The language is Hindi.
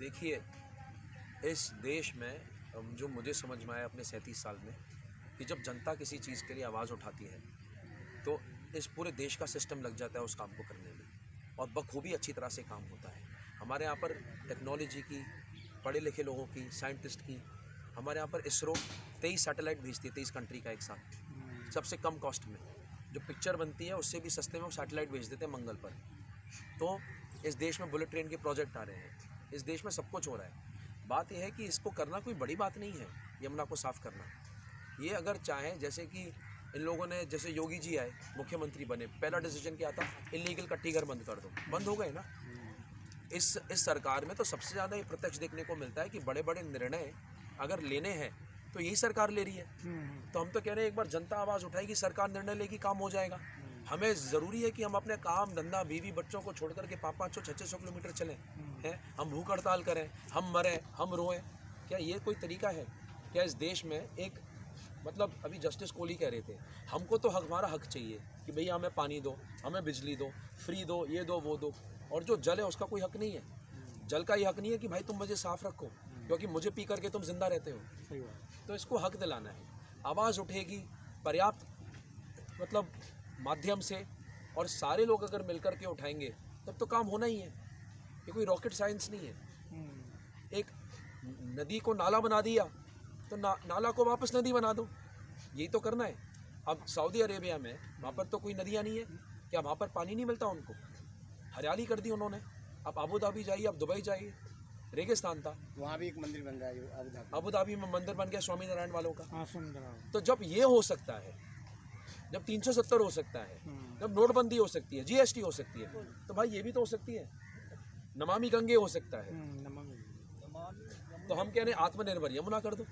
देखिए, इस देश में जो मुझे समझ में आया अपने 37 साल में कि जब जनता किसी चीज़ के लिए आवाज़ उठाती है तो इस पूरे देश का सिस्टम लग जाता है उस काम को करने में और बखूबी अच्छी तरह से काम होता है। हमारे यहाँ पर टेक्नोलॉजी की, पढ़े लिखे लोगों की, साइंटिस्ट की, हमारे यहाँ पर इसरो 23 सैटेलाइट भेजती है 23 कंट्री का एक साथ, सबसे कम कॉस्ट में। जो पिक्चर बनती है उससे भी सस्ते में वो सैटेलाइट भेज देते हैं मंगल पर। तो इस देश में बुलेट ट्रेन के प्रोजेक्ट आ रहे हैं, इस देश में सब कुछ हो रहा है। बात यह है कि इसको करना कोई बड़ी बात नहीं है, यमुना को साफ़ करना। ये अगर चाहें, जैसे कि इन लोगों ने, जैसे योगी जी आए, मुख्यमंत्री बने, पहला डिसीजन क्या था? इलीगल कट्टी घर बंद कर दो, बंद हो गए ना। इस सरकार में तो सबसे ज़्यादा ये प्रत्यक्ष देखने को मिलता है कि बड़े बड़े निर्णय अगर लेने हैं तो यही सरकार ले रही है। तो हम तो कह रहे हैं एक बार जनता आवाज़ उठाएगी, सरकार निर्णय लेगी, काम हो जाएगा। हमें ज़रूरी है कि हम अपने काम धंधा, बीवी बच्चों को छोड़ करके 500-500 600 किलोमीटर चलें, हैं? हम भूख हड़ताल करें, हम मरें, हम रोएं? क्या ये कोई तरीका है? क्या इस देश में एक, मतलब अभी जस्टिस कोहली कह रहे थे, हमको तो हमारा हक चाहिए कि भैया हमें पानी दो, हमें बिजली दो, फ्री दो, ये दो, वो दो। और जो जल है उसका कोई हक नहीं है। जल का ये हक नहीं है कि भाई तुम मुझे साफ़ रखो, क्योंकि मुझे पी करके तुम जिंदा रहते हो। तो इसको हक दिलाना है। आवाज़ उठेगी पर्याप्त, मतलब माध्यम से, और सारे लोग अगर मिलकर के उठाएंगे तब तो काम होना ही है। ये कोई रॉकेट साइंस नहीं है। एक नदी को नाला बना दिया तो नाला को वापस नदी बना दो, यही तो करना है। अब सऊदी अरेबिया में, वहाँ पर तो कोई नदियाँ नहीं है, क्या वहाँ पर पानी नहीं मिलता उनको? हरियाली कर दी उन्होंने। अब अबू धाबी जाइए, अब दुबई जाइए, रेगिस्तान था, वहाँ भी एक मंदिर बन रहा है अबू धाबी में मंदिर बन गया स्वामी नारायण वालों का। हाँ, तो जब ये हो सकता है, जब 370 हो सकता है, जब नोटबंदी हो सकती है, जीएसटी हो सकती है, तो भाई ये भी तो हो सकती है। नमामि गंगे हो सकता है। तो हम कह रहे हैं आत्मनिर्भर यमुना कर दो।